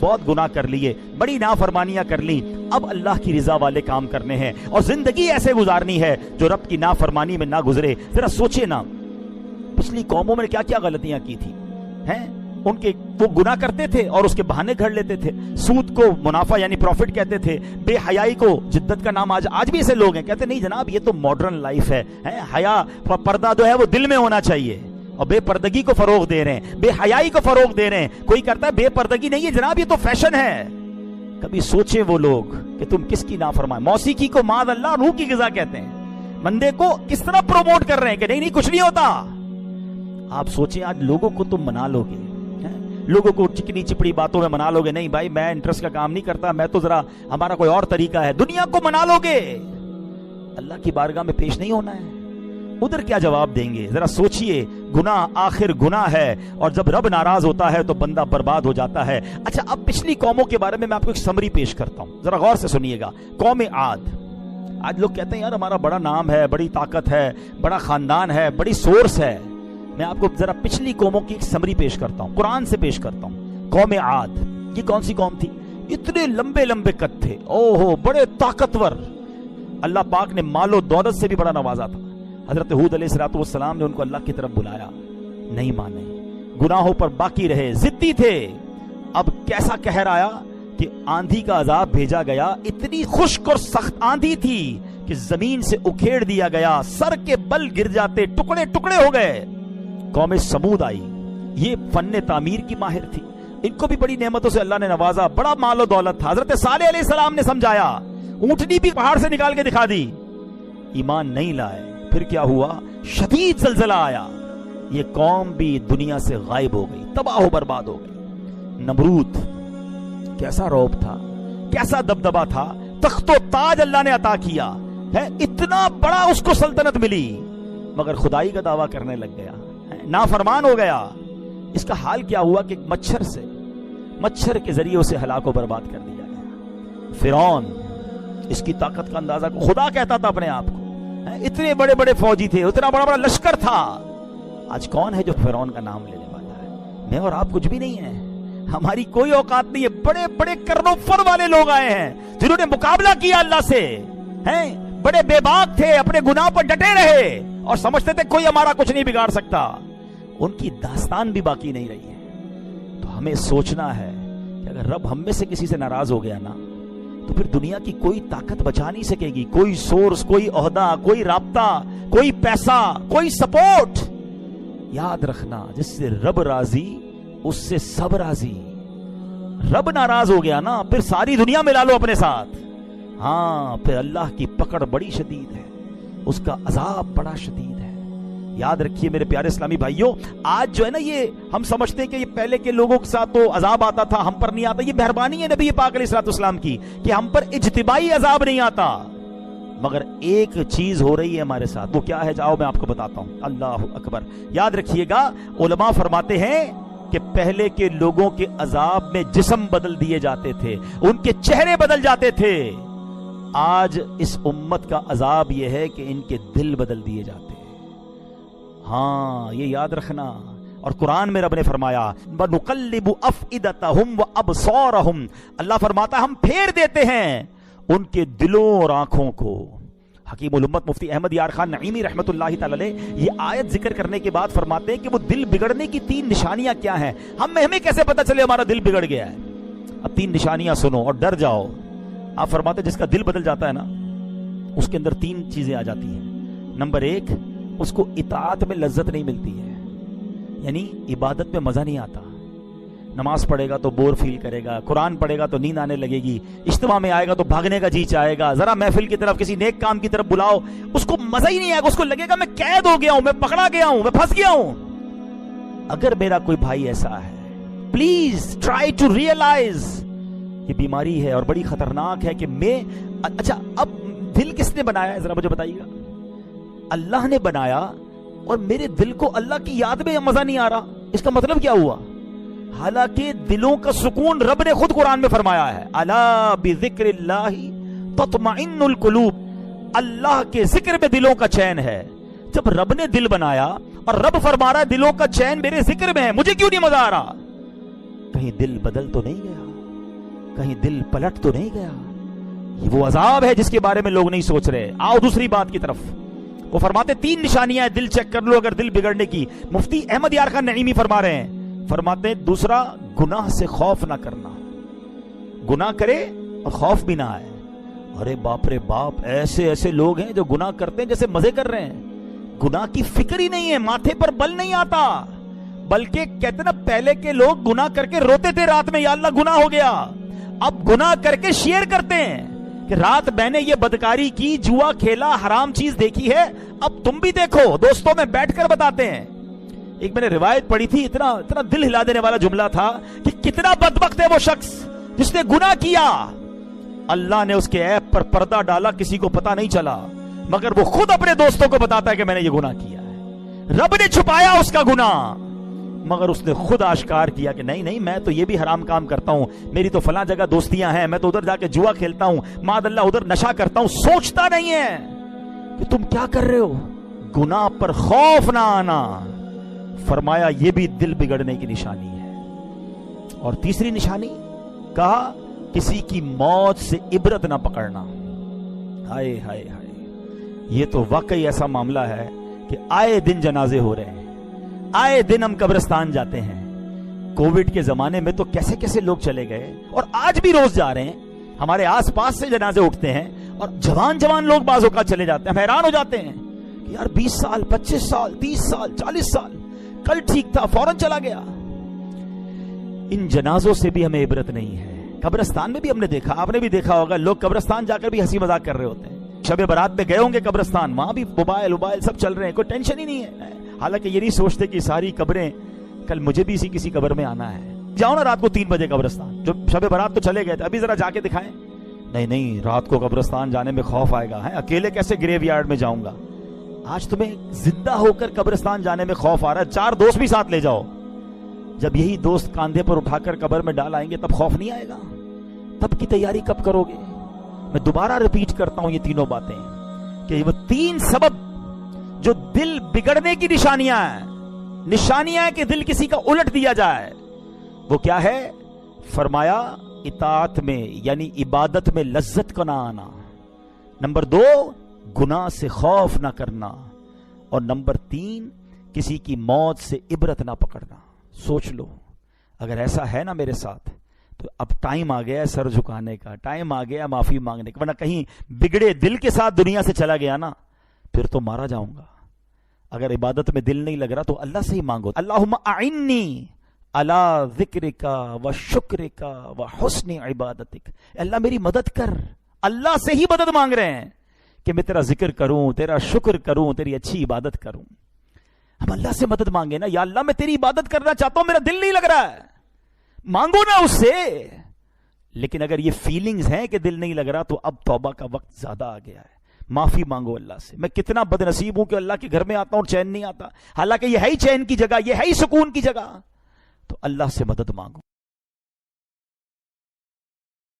بہت گناہ کر لیے، بڑی نافرمانیاں کر لی، اب اللہ کی رضا والے کام کرنے ہیں اور زندگی ایسے گزارنی ہے جو رب کی نافرمانی میں نہ گزرے۔ ذرا سوچے نا پچھلی قوموں میں کیا کیا غلطیاں کی تھی ہیں، ان کے وہ گناہ کرتے تھے اور اس کے بہانے گھڑ لیتے تھے، سود کو منافع یعنی پروفٹ کہتے تھے، بے حیائی کو جدت کا نام، آج بھی ایسے لوگ ہیں کہتے نہیں جناب یہ تو ماڈرن لائف ہے، حیا پردہ جو ہے وہ دل میں ہونا چاہیے، اور بے پردگی کو فروغ دے رہے ہیں، بے حیائی کو فروغ دے رہے ہیں۔ کوئی کرتا ہے بے پردگی نہیں ہے جناب یہ تو فیشن ہے۔ کبھی سوچیں وہ لوگ کہ تم کس کی نافرمان، موسیقی کو معاذ اللہ روح کی غذا کہتے ہیں، بندے کو کس طرح پروموٹ کر رہے ہیں کہ نہیں نہیں کچھ نہیں ہوتا۔ آپ سوچیں آج لوگوں کو تم منا لو گے، لوگوں کو چکنی چپڑی باتوں میں منا لو گے، نہیں بھائی میں انٹرسٹ کا کام نہیں کرتا، میں تو ذرا ہمارا کوئی اور طریقہ ہے، دنیا کو منا لو گے، اللہ کی بارگاہ میں پیش نہیں ہونا ہے، ادھر کیا جواب دیں گے؟ ذرا سوچئے، گناہ آخر گناہ ہے، اور جب رب ناراض ہوتا ہے تو بندہ برباد ہو جاتا ہے۔ اچھا اب پچھلی قوموں کے بارے میں آپ کو ایک سمری پیش کرتا ہوں، ذرا غور سے سنیے گا۔ قوم عاد، آج لوگ کہتے ہیں یار ہمارا بڑا نام ہے، بڑی طاقت ہے، بڑا خاندان ہے، بڑی سورس ہے۔ میں آپ کو ذرا پچھلی قوموں کی ایک سمری پیش کرتا ہوں، قرآن سے پیش کرتا ہوں۔ قوم عاد یہ کون سی قوم تھی؟ اتنے لمبے لمبے قد تھے، اوہو بڑے طاقتور، اللہ پاک نے مال و دولت سے بھی بڑا نوازا تھا۔ حضرت ہود علیہ السلام نے ان کو اللہ کی طرف بلایا، نہیں مانے، گناہوں پر باقی رہے، ضدی تھے۔ اب کیسا قہر آیا کہ آندھی کا عذاب بھیجا گیا، اتنی خشک اور سخت آندھی تھی کہ زمین سے اکھیڑ دیا گیا، سر کے بل گر جاتے، ٹکڑے ٹکڑے ہو گئے۔ قوم سمود آئی، یہ فن تعمیر کی ماہر تھی، ان کو بھی بڑی نعمتوں سے اللہ نے نوازا، بڑا مال و دولت تھا۔ حضرت صالح علیہ السلام نے سمجھایا، اونٹنی بھی پہاڑ سے نکال کے دکھا دی، ایمان نہیں لائے۔ پھر کیا ہوا؟ شدید زلزلہ آیا، یہ قوم بھی دنیا سے غائب ہو گئی، تباہ و برباد ہو گئی۔ نمرود کیسا رعب تھا، کیسا دبدبا تھا، تخت و تاج اللہ نے عطا کیا ہے، اتنا بڑا اس کو سلطنت ملی، مگر خدائی کا دعویٰ کرنے لگ گیا، نافرمان ہو گیا۔ اس کا حال کیا ہوا کہ مچھر کے ذریعے اسے ہلاک و برباد کر دیا گیا۔ فرعون، اس کی طاقت کا اندازہ خدا کہتا تھا اپنے آپ کو، اتنے بڑے بڑے فوجی تھے، اتنا بڑا بڑا لشکر تھا۔ آج کون ہے جو فرعون کا نام لینے والا ہے؟ میں اور آپ کچھ بھی نہیں ہے، ہماری کوئی اوقات نہیں ہے۔ بڑے بڑے کرنو فر والے لوگ آئے ہیں جنہوں نے مقابلہ کیا اللہ سے، ہیں بڑے بے باک تھے، اپنے گناہ پر ڈٹے رہے اور سمجھتے تھے کوئی ہمارا کچھ نہیں بگاڑ سکتا۔ ان کی داستان بھی باقی نہیں رہی ہے۔ تو ہمیں سوچنا ہے کہ اگر رب ہم میں سے کسی سے ناراض ہو گیا نا تو پھر دنیا کی کوئی طاقت بچا نہیں سکے گی، کوئی سورس، کوئی عہدہ، کوئی رابطہ، کوئی پیسہ، کوئی سپورٹ۔ یاد رکھنا جس سے رب راضی اس سے سب راضی۔ رب ناراض ہو گیا نا پھر ساری دنیا ملا لو اپنے ساتھ، ہاں پھر اللہ کی پکڑ بڑی شدید ہے، اس کا عذاب بڑا شدید ہے۔ یاد رکھیے میرے پیارے اسلامی بھائیوں، آج جو ہے نا یہ ہم سمجھتے ہیں کہ یہ پہلے کے لوگوں کے ساتھ تو عذاب آتا تھا، ہم پر نہیں آتا۔ یہ مہربانی ہے نبی پاک علیہ السلام کی کہ ہم پر اجتماعی عذاب نہیں آتا، مگر ایک چیز ہو رہی ہے ہمارے ساتھ، وہ کیا ہے؟ جاؤ میں آپ کو بتاتا ہوں۔ اللہ اکبر۔ یاد رکھیے گا، علماء فرماتے ہیں کہ پہلے کے لوگوں کے عذاب میں جسم بدل دیے جاتے تھے، ان کے چہرے بدل جاتے تھے۔ آج اس امت کا عذاب یہ ہے کہ ان کے دل بدل دیے جاتے ہیں۔ ہاں یہ یاد رکھنا۔ اور قرآن میں رب نے فرمایا وَنُقَلِّبُ أَفْئِدَتَهُمْ وَأَبْصَارَهُمْ، اللہ فرماتا ہے ہم پھیر دیتے ہیں ان کے دلوں اور آنکھوں کو۔ حکیم الامت مفتی احمد یار خان نعیمی رحمت اللہ تعالی علیہ یہ آیت ذکر کرنے کے بعد فرماتے ہیں کہ وہ دل بگڑنے کی 3 نشانیاں کیا ہیں، ہمیں کیسے پتہ چلے ہمارا دل بگڑ گیا ہے؟ اب 3 نشانیاں سنو اور ڈر جاؤ۔ آپ فرماتے ہیں جس کا دل بدل جاتا ہے نا اس کے اندر 3 چیزیں آ جاتی ہیں۔ نمبر 1، اس کو اطاعت میں لذت نہیں ملتی ہے، یعنی عبادت میں مزہ نہیں آتا۔ نماز پڑھے گا تو بور فیل کرے گا، قرآن پڑھے گا تو نیند آنے لگے گی، اجتماع میں آئے گا تو بھاگنے کا جی چاہے گا، ذرا محفل کی طرف کسی نیک کام کی طرف بلاؤ اس کو مزہ ہی نہیں آئے گا، اس کو لگے گا میں قید ہو گیا ہوں، میں پکڑا گیا ہوں، میں پھنس گیا ہوں۔ اگر میرا کوئی بھائی ایسا ہے پلیز ٹرائی ٹو ریئلائز، یہ بیماری ہے اور بڑی خطرناک ہے کہ اچھا اب دل کس نے بنایا ہے ذرا مجھے بتائیے گا؟ اللہ نے بنایا اور میرے دل کو اللہ کی یاد میں مزہ نہیں آ رہا، اس کا مطلب کیا ہوا؟ حالانکہ دلوں کا سکون رب نے خود قرآن میں فرمایا ہے، الا بذکر اللہ تطمئن القلوب، اللہ کے ذکر میں دلوں کا چین ہے۔ جب رب نے دل بنایا اور رب فرما رہا ہے دلوں کا چین میرے ذکر میں ہے، مجھے کیوں نہیں مزہ آ رہا؟ کہیں دل بدل تو نہیں گیا؟ کہیں دل پلٹ تو نہیں گیا؟ یہ وہ عذاب ہے جس کے بارے میں لوگ نہیں سوچ رہے. آؤ دوسری بات کی طرف. وہ فرماتے 3 نشانیاں ہیں دل چیک کر لو اگر دل بگڑنے کی. مفتی احمد یار خان نعیمی فرما رہے ہیں, فرماتے ہیں دوسرا, گناہ سے خوف نہ کرنا. گناہ کرے اور خوف بھی نہ آئے. ارے باپ رے باپ, ایسے ایسے لوگ ہیں جو گناہ کرتے ہیں جیسے مزے کر رہے ہیں. گناہ کی فکر ہی نہیں ہے, ماتھے پر بل نہیں آتا, بلکہ کہتے نا پہلے کے لوگ گناہ کر کے روتے تھے رات میں, یا اللہ گناہ ہو گیا. اب گناہ کر کے شیئر کرتے ہیں کہ رات میں نے یہ بدکاری کی, جوا کھیلا, حرام چیز دیکھی ہے, اب تم بھی دیکھو. دوستوں میں بیٹھ کر بتاتے ہیں. ایک میں نے روایت پڑھی تھی, اتنا دل ہلا دینے والا جملہ تھا کہ کتنا بدبخت ہے وہ شخص جس نے گناہ کیا, اللہ نے اس کے عیب پر پردہ ڈالا, کسی کو پتا نہیں چلا, مگر وہ خود اپنے دوستوں کو بتاتا ہے کہ میں نے یہ گناہ کیا ہے. رب نے چھپایا اس کا گناہ, مگر اس نے خود آشکار کیا کہ نہیں میں تو یہ بھی حرام کام کرتا ہوں, میری تو فلاں جگہ دوستیاں ہیں, میں تو ادھر جا کے جوا کھیلتا ہوں, معاذ اللہ ادھر نشہ کرتا ہوں. سوچتا نہیں ہے کہ تم کیا کر رہے ہو. گناہ پر خوف نہ آنا, فرمایا یہ بھی دل بگڑنے کی نشانی ہے. اور تیسری نشانی کہا کسی کی موت سے عبرت نہ پکڑنا. ہائے ہائے ہائے, یہ تو واقعی ایسا معاملہ ہے کہ آئے دن جنازے ہو رہے ہیں, آئے دن ہم قبرستان جاتے ہیں. کووڈ کے زمانے میں تو کیسے کیسے لوگ چلے گئے, اور آج بھی روز جا رہے ہیں. ہمارے آس پاس سے جنازے اٹھتے ہیں اور جوان لوگ بعض اوقات چلے جاتے ہیں. ہم حیران ہو جاتے ہیں کہ یار 20 سال 25 سال 30 سال 40 سال, کل ٹھیک تھا فوراً چلا گیا. ان جنازوں سے بھی ہمیں عبرت نہیں ہے. قبرستان میں بھی ہم نے دیکھا, آپ نے بھی دیکھا ہوگا, لوگ قبرستان جا کر بھی ہنسی مذاق کر رہے ہوتے ہیں. شب برات میں گئے ہوں گے قبرستان, وہاں بھی موبائل سب چل رہے ہیں, کوئی ٹینشن ہی نہیں ہے. حالانکہ یہ نہیں سوچتے کہ ساری قبریں, کل مجھے بھی کسی قبر میں آنا ہے. جاؤ نا رات کو 3 بجے قبرستان, جو شب برات تو چلے گئے تھے, ابھی ذرا جا کے دکھائیں. نہیں رات کو قبرستان جانے میں خوف آئے گا, اکیلے کیسے گریو یارڈ میں جاؤں گا. آج تمہیں زندہ ہو کر قبرستان جانے میں خوف آ رہا ہے, 4 دوست بھی ساتھ لے جاؤ. جب یہی دوست کاندھے پر اٹھا کر قبر میں ڈال آئیں گے تب خوف نہیں آئے گا. تب کی تیاری کب کرو گے؟ میں دوبارہ ریپیٹ کرتا ہوں یہ تینوں باتیں, کہ وہ 3 سبب جو دل بگڑنے کی نشانیاں ہیں کہ دل کسی کا الٹ دیا جائے. وہ کیا ہے؟ فرمایا اطاعت میں یعنی عبادت میں لذت کو نہ آنا. نمبر 2 گناہ سے خوف نہ کرنا. اور نمبر 3 کسی کی موت سے عبرت نہ پکڑنا. سوچ لو, اگر ایسا ہے نا میرے ساتھ, تو اب ٹائم آ گیا ہے سر جھکانے کا, ٹائم آ گیا معافی مانگنے کا. ورنہ کہیں بگڑے دل کے ساتھ دنیا سے چلا گیا نا, پھر تو مارا جاؤں گا. اگر عبادت میں دل نہیں لگ رہا تو اللہ سے ہی مانگو, اللہم اعنی علی ذکرک و شکرک و حسن عبادتک. اللہ میری مدد کر. اللہ سے ہی مدد مانگ رہے ہیں کہ میں تیرا ذکر کروں, تیرا شکر کروں, تیری اچھی عبادت کروں. ہم اللہ سے مدد مانگے نا, یا اللہ میں تیری عبادت کرنا چاہتا ہوں, میرا دل نہیں لگ رہا ہے, مانگو نا اس سے. لیکن اگر یہ فیلنگز ہیں کہ دل نہیں لگ رہا, تو اب توبہ کا وقت زیادہ آ گیا ہے. معافی مانگو اللہ سے. میں کتنا بد نصیب ہوں کہ اللہ کے گھر میں آتا ہوں چین نہیں آتا, حالانکہ یہ ہے ہی چین کی جگہ, یہ ہے ہی سکون کی جگہ. تو اللہ سے مدد مانگو.